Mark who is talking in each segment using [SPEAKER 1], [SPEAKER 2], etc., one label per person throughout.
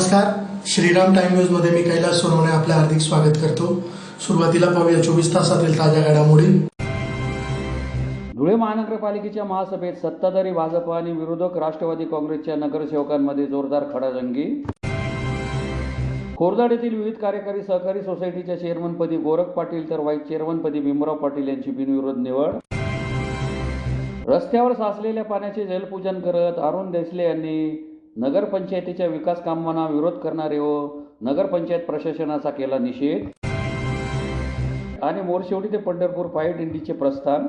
[SPEAKER 1] नमस्कार, Shriram time news मध्ये मी कैलास सोनवणे आपले हार्दिक स्वागत करतो। सुरुवातीला पाहूया 24 तासातील ताज्या घडामोडी।
[SPEAKER 2] धुळे महानगरपालिकेच्या महासभेत सत्ताधारी भाजप आणि विरोधक राष्ट्रवादी काँग्रेसच्या नगरसेवकांमध्ये जोरदार खडाजंगी। खोरदाड येथील विविध कार्यकारी सहकारी सोसायटीच्या चेअरमनपदी गोरख पाटील तर व्हाईस चेअरमनपदी भीमराव पाटील यांची बिनविरोध निवड। रस्त्यावर साचलेल्या पाण्याचे जलपूजन करत अरुण देसले यांनी नगरपंचायतीच्या विकास कामांना विरोध करणारे व नगरपंचायत प्रशासनाचा केला निषेध। आणि मोरशेवटी ते पंढरपूर पायी दिंडीचे प्रस्थान।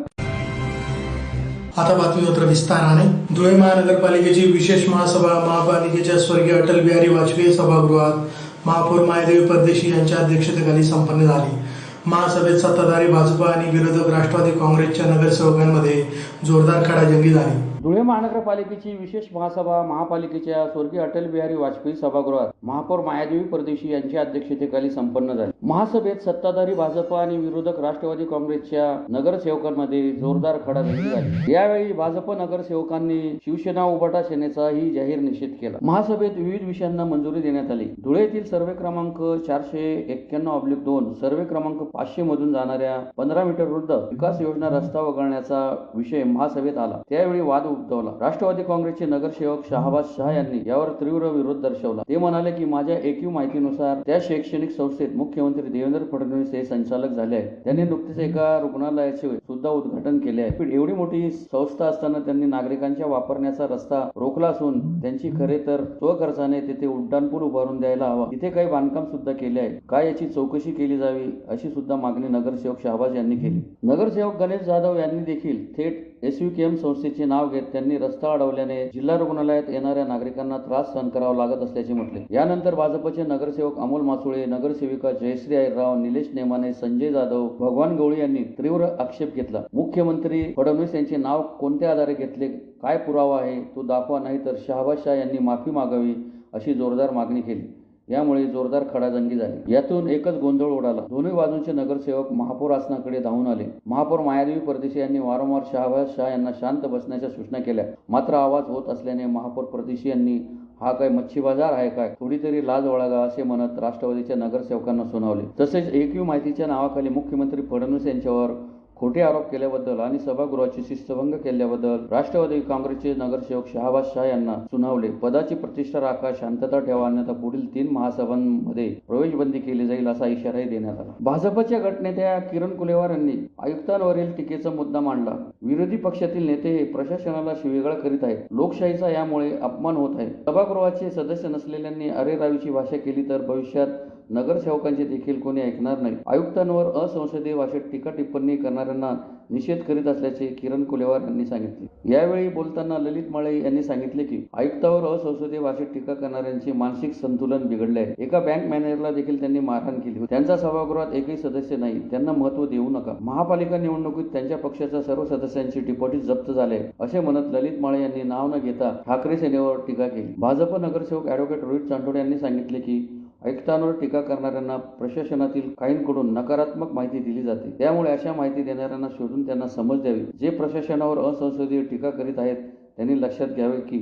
[SPEAKER 1] आता बातमीपत्र विस्ताराने। धुळे महानगरपालिकेची विशेष महासभा महापालिकेच्या स्वर्गीय अटल बिहारी वाजपेयी सभागृहात महापौर मायादेवी परदेशी यांच्या अध्यक्षतेखाली संपन्न झाली। महासभेत सत्ताधारी भाजप आणि विरोधक राष्ट्रवादी काँग्रेसच्या नगरसेवकांमध्ये जोरदार खडाजंगी झाली।
[SPEAKER 2] धुळे महानगरपालिकेची विशेष महासभा महापालिकेच्या स्वर्गीय अटल बिहारी वाजपेयी सभागृहात महापौर मायादेवी परदेशी यांच्या अध्यक्षतेखाली संपन्न झाली। महासभेत सत्ताधारी भाजप आणि विरोधक राष्ट्रवादी काँग्रेसच्या नगरसेवकांमध्ये जोरदार खडाजंगी झाली। यावेळी भाजप नगरसेवकांनी शिवसेना उभाटा सेनेचाही जाहीर निषेध केला। महासभेत विविध विषयांना मंजुरी देण्यात आली। धुळे येथील सर्वे क्रमांक 491/2 सर्वे क्रमांक 500 मधून जाणाऱ्या 15 मीटर वृद्ध विकास योजना रस्ता वगळण्याचा विषय महासभेत आला। त्यावेळी वाद उद्भवला। राष्ट्रवादी काँग्रेसचे नगरसेवक शहाबाज शाह यांनी यावर तीव्र विरोध दर्शवला। ते म्हणाले की माझ्या एकूण माहितीनुसार त्या शैक्षणिक संस्थेत मुख्यमंत्री देवेंद्र फडणवीस हे संचालक झाले आहेत। त्यांनी नुकतेच एका रुग्णालयाचे सुद्धा उद्घाटन केले आहे। एवढी मोठी संस्था असताना त्यांनी नागरिकांच्या वापरण्याचा रस्ता रोखला असून त्यांची खरे तर स्वखर्चाने तिथे उड्डाणपूल उभारून द्यायला हवा। तिथे काही बांधकाम सुद्धा केले आहे। काय याची चौकशी केली जावी अशी सुद्धा मागणी नगरसेवक शहाबाज यांनी केली। नगरसेवक गणेश जाधव यांनी देखील थेट SVKM संस्थेचे नाव घेत त्यांनी रस्ता अडवल्याने जिल्हा रुग्णालयात येणाऱ्या नागरिकांना त्रास सहन करावा लागत असल्याचे म्हटले। यानंतर भाजपचे नगरसेवक अमोल मासुळे, नगरसेविका जयश्री अहिरराव, निलेश नेमाने, संजय जाधव, भगवान गवळी यांनी तीव्र आक्षेप घेतला। मुख्यमंत्री फडणवीस यांचे नाव कोणत्या आधारे घेतले, काय पुरावा आहे तो दाखवा, नाही तर शहाबाज शाह यांनी माफी मागावी अशी जोरदार मागणी केली। यामुळे जोरदार खडाजंगी झाली। यातून एकच गोंधळ उडाला। दोन्ही बाजूंचे नगरसेवक महापौर आसनाकडे धावून आले। महापौर मायादेवी परदेशी यांनी वारंवार शहाबाज शाह यांना शांत बसण्याच्या सूचना केल्या, मात्र आवाज होत असल्याने महापौर परदेशी यांनी हा काय मच्छी बाजार आहे काय, थोडी तरी लाज बाळगा असे म्हणत राष्ट्रवादीच्या नगरसेवकांना सुनावले। तसेच एकूण माहितीच्या नावाखाली मुख्यमंत्री फडणवीस यांच्यावर खोटे आरोप केल्याबद्दल आणि सभागृहाची शिस्तभंग केल्याबद्दल राष्ट्रवादी काँग्रेसचे नगरसेवक शहाबाज शाह यांना सुनावले। पदाची प्रतिष्ठा राखा, शांतता ठेवा, अन्यथा पुढील 3 महासभांमध्ये प्रवेशबंदी केली जाईल असा इशाराही देण्यात आला। भाजपच्या गटनेत्या किरण कुलेवार यांनी आयुक्तांवरील टीकेचा मुद्दा मांडला। विरोधी पक्षातील नेते हे प्रशासनाला शिवीगाळ करीत आहेत। लोकशाहीचा यामुळे अपमान होत आहे। सभागृहाचे सदस्य नसलेल्यांनी अरेरावीची भाषा केली तर भविष्यात नगरसेवकांचे देखील कोणी ऐकणार नाही। आयुक्तांवर असंसदीय भाषेत टीका टिप्पणी करणाऱ्यांना निषेध करीत असल्याचे किरण कुलेवार यांनी सांगितले। यावेळी बोलताना ललित माळे यांनी सांगितले की आयुक्तावर असंसदीय भाषेत टीका करणाऱ्यांचे मानसिक संतुलन बिघडले आहे। एका बँक मॅनेजरला देखील त्यांनी मारहाण केली होती। त्यांचा सभागृहात एकही सदस्य नाही, त्यांना महत्त्व देऊ नका। महापालिका निवडणुकीत त्यांच्या पक्षाच्या सर्व सदस्यांची डिपॉझिट जप्त झाले असे म्हणत ललित माळे यांनी नाव न घेता ठाकरे सेनेवर टीका केली। भाजप नगरसेवक ॲडव्होकेट रोहित चांडोडे यांनी सांगितले की आयुक्तांवर टीका करणाऱ्यांना प्रशासनातील काहींकडून नकारात्मक माहिती दिली जाते, त्यामुळे अशा माहिती देणाऱ्यांना शोधून त्यांना समज द्यावी। जे प्रशासनावर असंसदीय टीका करीत आहेत त्यांनी लक्षात घ्यावे की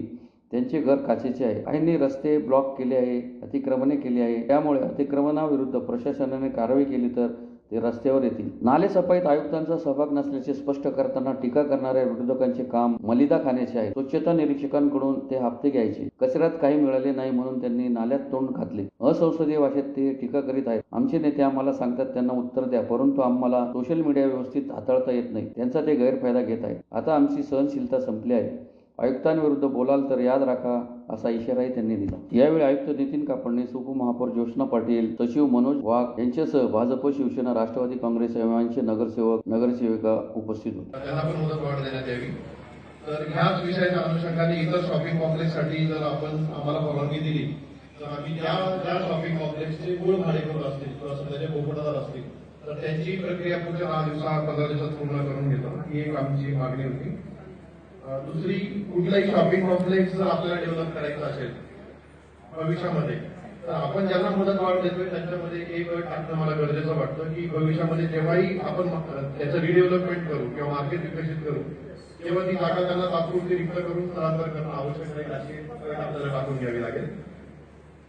[SPEAKER 2] त्यांचे घर काचेचे आहे। काहींनी रस्ते ब्लॉक केले आहे, अतिक्रमणे केली आहे, त्यामुळे अतिक्रमणाविरुद्ध प्रशासनाने कारवाई केली तर ते रस्त्यावर येतील। नाले सफाईत आयुक्तांचा सहभाग नसल्याचे स्पष्ट करताना टीका करणाऱ्या विरोधकांचे काम मलिदा खाण्याचे आहे। स्वच्छता निरीक्षकांकडून ते हप्ते घ्यायचे, कचऱ्यात काही मिळाले नाही म्हणून त्यांनी नाल्यात तोंड घातले। असंसदीय भाषेत ते टीका करीत आहेत। आमचे नेते आम्हाला सांगतात त्यांना उत्तर द्या, परंतु आम्हाला सोशल मीडिया व्यवस्थित हाताळता येत नाही, त्यांचा ते गैरफायदा घेत आहेत। आता आमची सहनशीलता संपली आहे। आयुक्तांविरुद्ध बोलाल तर याद राखा असा इशाराही त्यांनी दिला। यावेळी आयुक्त नितीन कापडणीस, उपमहापौर ज्योत्स्ना पाटील, सचिव मनोज वाघ यांच्यासह भाजप, शिवसेना, राष्ट्रवादी काँग्रेस यांचे नगरसेवक नगरसेविका उपस्थित होते।
[SPEAKER 3] त्यांना पण मुदत वाढ देण्यात यावी। तर ह्याच विषयाच्या अनुषंगाने इतर शॉपिंग कॉम्प्लेक्ससाठी जर आपण आम्हाला परवानगी दिली तर आम्ही ज्या शॉपिंग कॉम्प्लेक्सचे मूळ भाडेकरू असतील किंवा सध्याचे पोपटदार असतील तर त्यांची प्रक्रिया पुढच्या 10 दिवसात 15 दिवसात पूर्ण करून घेतो, ही एक आमची मागणी होती। दुसरी, कुठलाही शॉपिंग कॉम्प्लेक्स जर आपल्याला डेव्हलप करायचं असेल भविष्यामध्ये तर आपण ज्यांना मुदत वाढ देतोय त्यांच्यामध्ये एक अट टाकणं मला गरजेचं वाटतं की भविष्यामध्ये जेव्हाही आपण त्याचं रिडेव्हलपमेंट करू किंवा मार्केट विकसित करू तेव्हा ती जागा त्यांना तात्पुरती रिक्त करून स्थलांतर करणं आवश्यक नाही, अशी अट आपल्याला टाकून घ्यावी लागेल।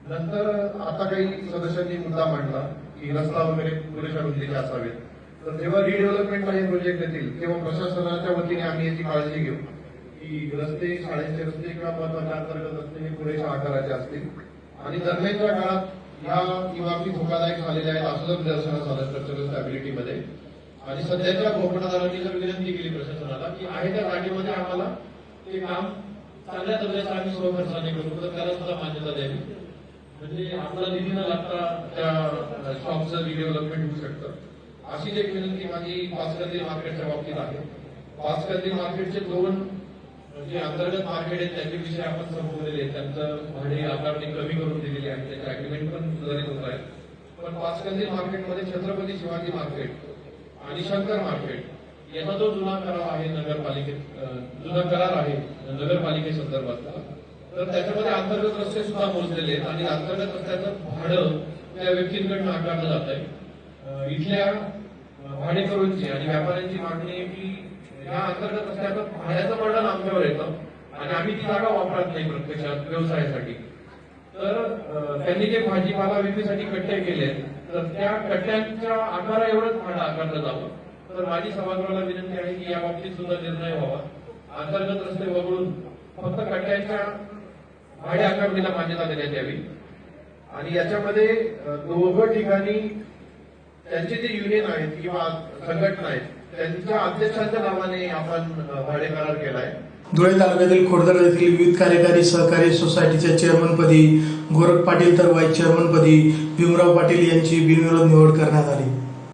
[SPEAKER 3] नंतर आता काही सदस्यांनी मुद्दा मांडला की रस्ता वगैरे पुरेशा रुंदीचे असावेत. तर जेव्हा रिडेव्हलपमेंटला हे प्रोजेक्ट येतील तेव्हा प्रशासनाच्या वतीने आम्ही याची काळजी घेऊ की रस्ते, शाळेचे रस्ते किंवा महत्वाच्या अंतर्गत रस्ते हे पुरेशा आकाराचे असतील. आणि दरम्यानच्या काळात ह्या इमारती धोकादायक झालेल्या आहेत असं जर निदर्शनास आलं स्ट्रक्चरल स्टॅबिलिटीमध्ये, आणि सध्याच्या भूपटादारांनी जर विनंती केली प्रशासनाला की आहे त्या जागेमध्ये आम्हाला ते काम चांगल्या दर्जाचं आम्ही स्वखर्चाने करू, तर त्याला सुद्धा मान्यता द्यावी. म्हणजे आपला निधी न लागता त्या शॉपचं रिडेव्हलपमेंट होऊ शकतं. अशीच एक विनंती माझी पाचकंदील मार्केटच्या बाबतीत आहे. पाचकंदील मार्केटचे दोन जे अंतर्गत मार्केट आहेत त्याचे विषय आपण संपवलेले आहेत. त्यांचं भाडे आकारणी कमी करून दिलेली आहे, त्याचे अग्रीमेंट पण सुधारित होत आहे. पण पाचकंदील मार्केटमध्ये छत्रपती शिवाजी मार्केट आणि शंकर मार्केट याचा जो जुना करार आहे नगरपालिकेसंदर्भातला, तर त्याच्यामध्ये अंतर्गत रस्ते सुद्धा मोजलेले आहेत आणि अंतर्गत रस्त्याचं भाडं त्या व्यक्तींकडून आकारलं जात आहे. इथल्या भाडेकरूंची आणि व्यापाऱ्यांची मागणी आहे की या अंतर्गत रस्त्याचं भाड्याचं बर्डन आमच्यावर येतं आणि आम्ही ती जागा वापरत नाही प्रत्यक्षात व्यवसायासाठी. तर त्यांनी जे भाजीपाला विक्रीसाठी कट्टे केले तर त्या कट्ट्यांच्या आकारा एवढंच भाडं आकारलं जावं. तर माझी सभागृहाला विनंती आहे की या बाबतीत सुद्धा निर्णय व्हावा. अंतर्गत रस्ते वगळून फक्त कट्ट्यांच्या भाडे आकारणीला मान्यता देण्यात यावी. आणि याच्यामध्ये दोघं ठिकाणी त्यांचे जे युनियन आहेत किंवा संघटना आहेत त्यांच्या अध्यक्षांच्या नावाने आपण भाडे करार केलाय.
[SPEAKER 1] धुळे तालुक्यातील खोडदर येथील विविध कार्यकारी सहकारी सोसायटीच्या चेअरमनपदी गोरख पाटील तर व्हाईस चेअरमनपदी भीमराव पाटील यांची बिनविरोध निवड करण्यात आली.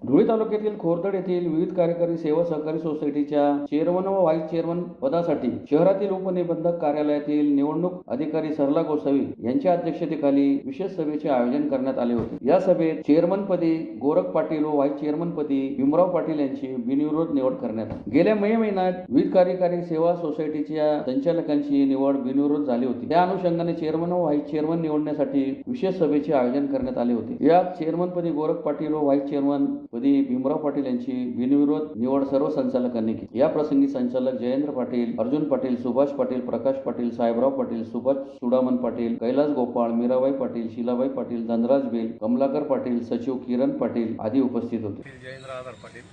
[SPEAKER 2] धुळे तालुक्यातील खोरदड येथील विविध कार्यकारी सेवा सहकारी सोसायटीच्या चेअरमन व व्हाईस चेअरमन पदासाठी शहरातील उपनिबंधक कार्यालयातील निवडणूक अधिकारी सरला गोसावी यांच्या अध्यक्षतेखाली विशेष सभेचे आयोजन करण्यात आले होते. या सभेत चेअरमनपदी गोरख पाटील व व्हाईस चेअरमनपदी भीमराव पाटील यांची बिनविरोध निवड करण्यात आली. गेल्या मे महिन्यात विविध कार्यकारी सेवा सोसायटीच्या संचालकांची निवड बिनविरोध झाली होती. त्या अनुषंगाने चेअरमन व व्हाईस चेअरमन निवडण्यासाठी विशेष सभेचे आयोजन करण्यात आले होते. यात चेअरमनपदी गोरख पाटील व व्हाईस चेअरमन पदी भीमराव पाटील यांची बिनविरोध निवड सर्व संचालकांनी केली. या प्रसंगी संचालक जयेंद्र पाटील, अर्जुन पाटील, सुभाष पाटील, प्रकाश पाटील, साहेबराव पाटील, सुभाष सुडामन पाटील, कैलास गोपाळ, मीराबाई पाटील, शिलाबाई पाटील, धनराज बेल, कमलाकर पाटील, सचिव किरण पाटील आदी उपस्थित होते.
[SPEAKER 4] जयेंद्र आधार पाटील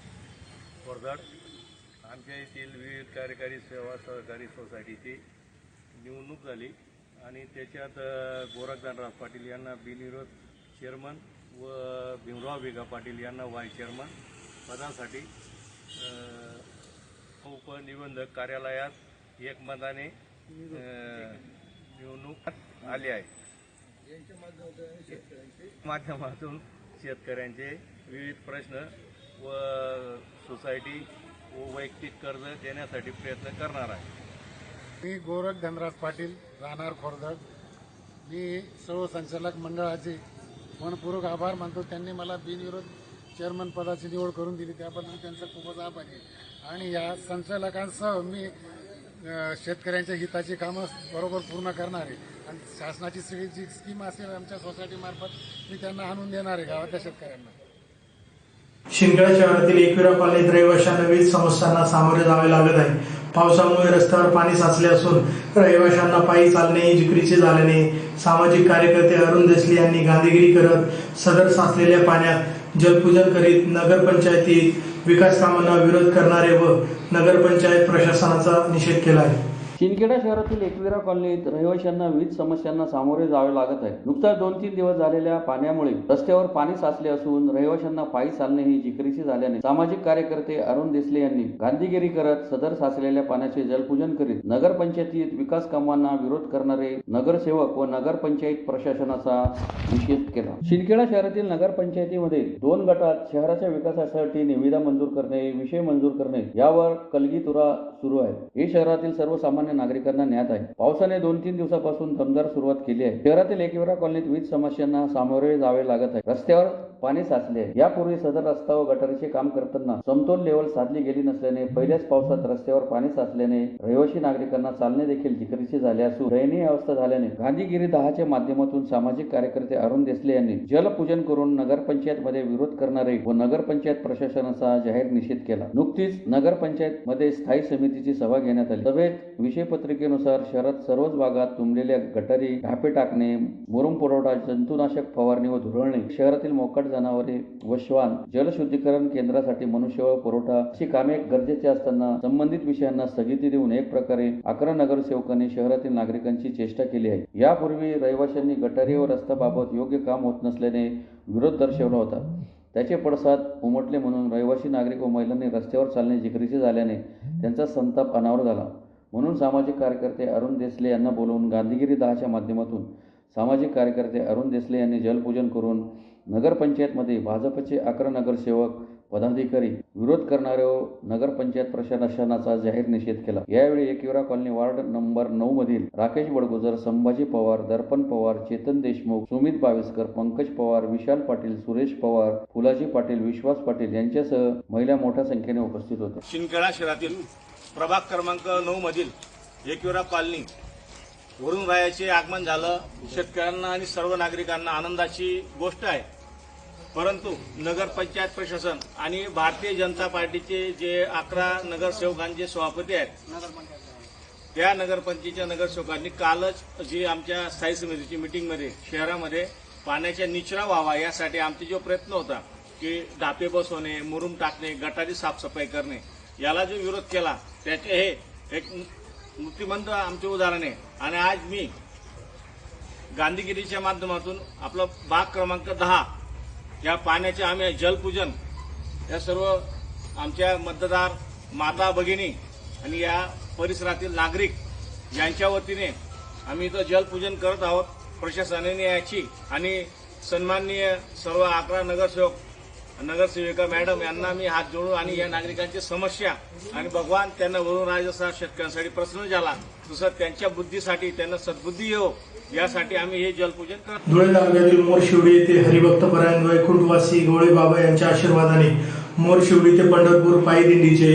[SPEAKER 4] खोरदड. आमच्या येथील विविध कार्यकारी सेवा सहकारी सोसायटीची निवडणूक झाली आणि त्याच्यात गोरख धनराज पाटील यांना बिनविरोध चेअरमन व भीमराव भिगा पाटील यांना व्हाईस चेअरमन पदासाठी उपनिबंधक कार्यालयात एकमताने निवडणूक आली आहे. माध्यमातून शेतकऱ्यांचे विविध प्रश्न व सोसायटी व वैयक्तिक कर्ज देण्यासाठी प्रयत्न करणार आहे.
[SPEAKER 5] मी गोरख धनराज पाटील, राहणार खोरदड. मी सर्व संचालक मंडळाचे मनपूर्वक आभार मानतो. त्यांनी मला बिनविरोध चेअरमन पदाची निवड करून दिली, त्याबद्दल त्यांचा खूपच आभार आहे. आणि या संचालकांसह मी शेतकऱ्यांच्या हिताची कामं बरोबर पूर्ण करणार आहे आणि शासनाची सगळी जी स्कीम असेल आमच्या सोसायटीमार्फत मी त्यांना आणून देणार आहे गावातल्या शेतकऱ्यांना.
[SPEAKER 1] शिंदखेडा शहरातील एकविरा कॉलनीत रहिवाशांना विविध समस्यांना सामोरे जावे लागत आहे. पावसामुळे रस्त्यावर पाणी साचले असून रहिवाशांना पायी चालणे जिकरीचे झाल्याने सामाजिक कार्यकर्ते अरुण देसले यांनी गांधीगिरी करत सदर साचलेल्या पाण्यात जलपूजन करीत नगरपंचायतीत विकास कामांना विरोध करणारे व नगरपंचायत प्रशासनाचा निषेध केला आहे.
[SPEAKER 2] शिंदखेडा शहरातील एकविरा कॉलनीत रहिवाशांना विविध समस्यांना सामोरे जावे लागत आहे. नुकताच 2-3 दिवस झालेल्या पाण्यामुळे रस्त्यावर पाणी साचले असून रहिवाशांना पायी चालणे ही जिकरीची झाल्याने सामाजिक कार्यकर्ते अरुण देसले यांनी गांधीगिरी करत सदर साचलेल्या पाण्याचे जलपूजन करीत नगरपंचायतीत विकास कामांना विरोध करणारे नगरसेवक व नगरपंचायत प्रशासनाचा निषेध केला. शिंदखेडा शहरातील नगरपंचायतीमध्ये 2 गटात शहराच्या विकासासाठी निविदा मंजूर करणे, विषय मंजूर करणे यावर कलगीतुरा सुरू आहे. हे शहरातील सर्वसामान्य नागरिकांना ज्ञात आहे. पावसाने 2-3 दिवसापासून दमदार सुरुवात केली आहे. शहरातील एकविरा कॉलनीत विविध समस्यांना सामोरे जावे लागत आहे. रस्त्यावर पाणी साचले आहे. यापूर्वी सदर रस्ता व गटारीचे काम करताना समतोल लेवल साधली गेली नसल्याने पहिल्याच पावसात रस्त्यावर पाणी साचल्याने रहिवासी नागरिकांना चालणे देखील जिकरीचे झाले असून दयनीय अवस्था झाल्याने गांधीगिरी 10च्या माध्यमातून सामाजिक कार्यकर्ते अरुण देसले यांनी जलपूजन करून नगरपंचायतमध्ये विरोध करणारे व नगरपंचायत प्रशासनाचा जाहीर निषेध केला. नुकतीच नगरपंचायत मध्ये स्थायी समितीची सभा घेण्यात आली. सभेत विषय पत्रिकेनुसार शहरात सर्वच भागात तुंबलेल्या गटारी, ढापे टाकणे, मुरुम पुरवठा, जंतुनाशक फवारणी व धुरळणे, शहरातील मोकाट जनावरे व श्वान, जलशुद्धीकरण केंद्रासाठी मनुष्यबळ पुरवठा अशी कामे गरजेची असताना संबंधित विषयांना स्थगिती देऊन एक प्रकारे 11 नगरसेवकांनी शहरातील नागरिकांची चेष्टा केली आहे. यापूर्वी रहिवाशांनी गटारी व रस्त्याबाबत योग्य काम होत नसल्याने विरोध दर्शवला होता. त्याचे पडसाद उमटले म्हणून रहिवासी नागरिक व महिलांनी रस्त्यावर चालणे जिकरीचे झाल्याने त्यांचा संताप अनावर झाला. म्हणून सामाजिक कार्यकर्ते अरुण देसले यांना बोलवून गांधीगिरी 10च्या माध्यमातून सामाजिक कार्यकर्ते अरुण देसले यांनी जलपूजन करून नगरपंचायतमध्ये भाजपचे 11 नगरसेवक पदाधिकारी विरोध करणाऱ्या नगरपंचायत प्रशासनाचा जाहीर निषेध केला. यावेळी एकविरा कॉलनी वार्ड नंबर 9 मधील राकेश बडगुजर, संभाजी पवार, दर्पण पवार, चेतन देशमुख, सुमित बाविस्कर, पंकज पवार, विशाल पाटील, सुरेश पवार, फुलाजी पाटील, विश्वास पाटील यांच्यासह महिला मोठ्या संख्येने उपस्थित होत्या.
[SPEAKER 6] शिंदखेडा शहरातील प्रभाग क्रमांक 9 मधील एकविरा कॉलनी वरून रायाचे आगमन झालं. शेतकऱ्यांना आणि सर्व नागरिकांना आनंदाची गोष्ट आहे. परंतु नगरपंचायत प्रशासन आणि भारतीय जनता पार्टीचे जे 11 नगरसेवकांचे सभापती आहेत त्या नगरपंचायतीच्या नगरसेवकांनी कालच जी आमच्या स्थायी समितीची मीटिंगमध्ये शहरामध्ये पाण्याचा निचरा व्हावा यासाठी आमचा जो प्रयत्न होता की ढापे बसवणे, मुरुम टाकणे, गटारी साफसफाई करणे याला जो विरोध केला त्याचे हे एक मूर्तिमंत आमचे उदाहरण आहे. आणि आज मी गांधीगिरीच्या माध्यमातून आपला भाग क्रमांक 10 या पाण्याचे आम्ही जलपूजन या सर्व आमच्या मतदार माता भगिनी आणि या परिसरातील नागरिक यांच्या वतीने आम्ही इथं जलपूजन करत आहोत. प्रशासनाने याची आणि सन्माननीय सर्व 11 नगरसेविका मॅडम यांना मी हात जोडून आणि या नागरिकांची समस्या आणि भगवान त्यांना वरून राज असा शेतकऱ्यांसाठी प्रसन्न झाला तसं त्यांच्या बुद्धीसाठी त्यांना सद्बुद्धी येऊ यासाठी आम्ही हे जलपूजन करतो.
[SPEAKER 1] धुळे तालुक्यातील मोरशिवडी येथे हरिभक्तपरायण वैकुंठवासी गवळे बाबा यांच्या आशीर्वादाने मोरशिवडी ते पंढरपूर पायी दिंडीचे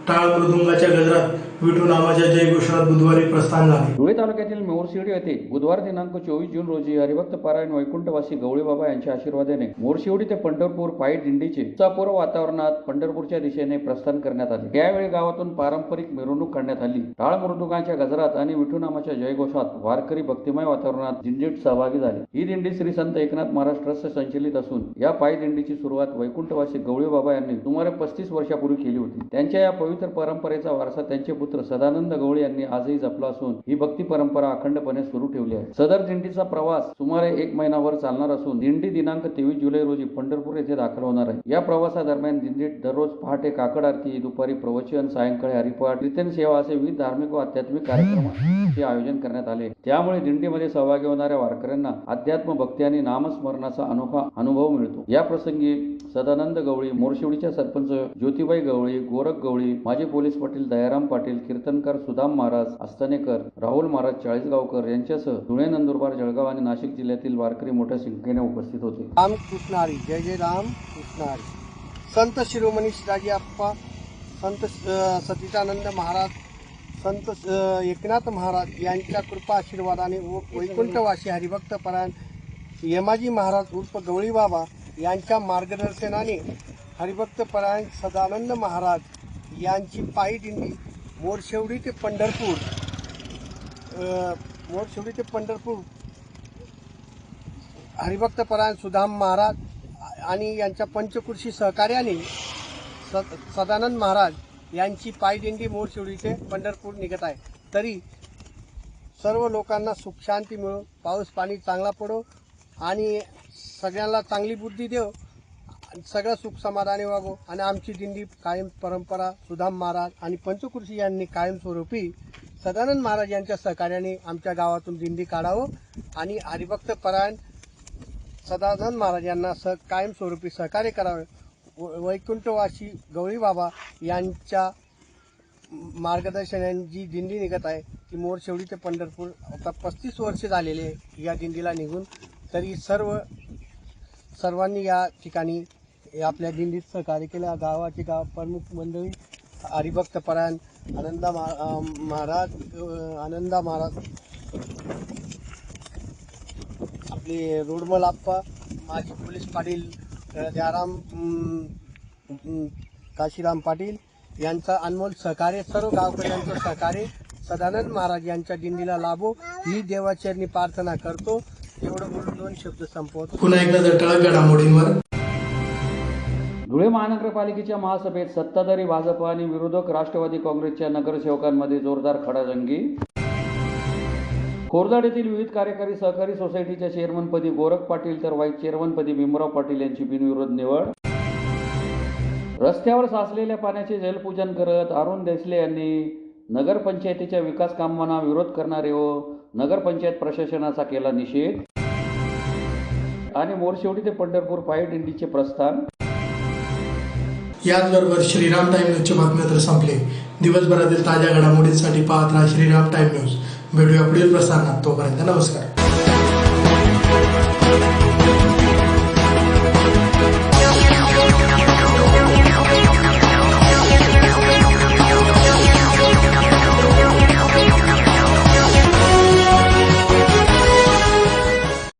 [SPEAKER 1] टाळ मृदुंगाच्या गजरात विठू नामाच्या जयघोषात बुधवारी प्रस्थान झाले.
[SPEAKER 2] धुळे तालुक्यातील मोरशिवडी येथे बुधवार दिनांक 24 जून रोजी हरिभक्त पारायण वैकुंठवासी गवळे बाबा यांच्या आशीर्वादाने मोरशिवडी ते पंढरपूर पायी दिंडीचे उत्साहपूर्व वातावरणात पंढरपूरच्या दिशेने प्रस्थान करण्यात आले. यावेळी गावातून पारंपरिक मिरवणूक काढण्यात आली. टाळ मृदुंगाच्या गजरात आणि विठू नामाच्या जयघोषात वारकरी भक्तिमय वातावरणात दिंडीत सहभागी झाले. ही दिंडी श्री संत एकनाथ महाराज ट्रस्ट संचलित असून या पायी दिंडीची सुरुवात वैकुंठवासी गवळे बाबा यांनी सुमारे 35 वर्षापूर्वी केली होती. त्यांच्या या पवित्र परंपरेचा वारसा त्यांचे पुत्र सदानंद गवळे यांनी आजही जपला असून ही भक्ती परंपरा अखंडपणे सुरू ठेवली आहे. सदर दिंडीचा प्रवास सुमारे 1 महिनाभर चालणार असून दिंडी दिनांक 23 जुलै रोजी पंढरपूर येथे दाखल होणार आहे. या प्रवासादरम्यान दिंडीत दररोज पहाटे काकड आरती, दुपारी प्रवचन, सायंकाळी हरिपाठ, कीर्तन सेवा असे विविध धार्मिक व आध्यात्मिक कार्यक्रमांचे आयोजन करण्यात आले. त्यामुळे दिंडीमध्ये सहभागी होणाऱ्या वारकऱ्यांना अध्यात्म, भक्ती आणि नामस्मरणाचा अनोखा अनुभव मिळतो. या प्रसंगी सदानंद गवळी, मोरशिवडीच्या सरपंच ज्योतिबाई गवळी, गोरख गवळी, माजी पोलीस पाटील दयाराम पाटील, कीर्तनकार सुदाम महाराज अस्तनेकर, राहुल महाराज चाळीसगावकर यांच्यासह धुळे, नंदुरबार, जळगाव आणि नाशिक जिल्ह्यातील वारकरी मोठ्या संख्येने उपस्थित होते.
[SPEAKER 7] राम कृष्णारी, जय जय राम कृष्णारी. संत शिरोमणी शिराजी आप्पा, संत सतीतानंद महाराज, संत एकनाथ महाराज यांच्या कृपा आशीर्वादाने व वैकुंठवासी हरिभक्त परायण यमाजी महाराज उर्फ गवळी बाबा यांच्या मार्गदर्शनाने हरिभक्त परायण सदानंद महाराज यांची पायी दिंडी मोरशिवडी ते पंढरपूर हरिभक्त परायण सुदाम महाराज आणि यांच्या पंचकृषी सहकार्याने सदानंद महाराज यांची पायी दिंडी मोरशिवडी ते पंढरपूर निघत आहे. तरी सर्व लोकांना सुख शांती मिळो, पाऊस पाणी चांगला पडो आणि सगळ्यांना चांगली बुद्धी देव, सगळं सुख समाधानी वागो आणि आमची दिंडी कायम परंपरा सुदाम महाराज आणि पंचकृषी यांनी कायमस्वरूपी सदानंद महाराज यांच्या सहकार्याने आमच्या गावातून दिंडी काढावं आणि हरिभक्त परायण सदानंद महाराज यांना कायमस्वरूपी सहकार्य करावे. वैकुंठवासी गवळी बाबा यांच्या मार्गदर्शनाने जी दिंडी निघत आहे ती मोरशिवडी ते पंढरपूर आता 35 वर्ष झालेले आहे या दिंडीला निघून. तरी सर्वांनी या ठिकाणी आपल्या दिंडीत सहकार्य केलं. गावाची प्रमुख मंडळी हरिभक्त परायण आनंदा महाराज, आपले रोडमल आप्पा, माजी पोलीस पाटील दयाराम काशीराम पाटील यांचा अनमोल सहकार्य, सर्व गावकऱ्यांचं सहकार्य, सदानंद महाराज यांच्या दिंडीला लाभो ही देवाचरणी प्रार्थना करतो. एवढं बोलून 2 शब्द संपवतो.
[SPEAKER 1] पुन्हा एकदा जर ठळक घडामोडींवर.
[SPEAKER 2] धुळे महानगरपालिकेच्या महासभेत सत्ताधारी भाजप आणि विरोधक राष्ट्रवादी काँग्रेसच्या नगरसेवकांमध्ये जोरदार खडाजंगी. खोरदाड येथील विविध कार्यकारी सहकारी सोसायटीच्या चेअरमनपदी गोरख पाटील तर व्हाईस चेअरमनपदी भीमराव पाटील यांची बिनविरोध निवड. रस्त्यावर साचलेल्या पाण्याचे जलपूजन करत अरुण देसले यांनी नगरपंचायतीच्या विकास कामांना विरोध करणारे व नगरपंचायत प्रशासनाचा केला निषेध. आणि मोरशेवटी ते पंढरपूर पायी दिंडीचे प्रस्थान.
[SPEAKER 1] याचबरोबर श्रीराम टाइम न्यूजचे बातमीपत्र संपले. दिवसभरातील ताज्या घडामोडींसाठी पाहत राहा श्रीराम टाइम न्यूज. भेटूया पुढील प्रसारणात. तोपर्यंत नमस्कार.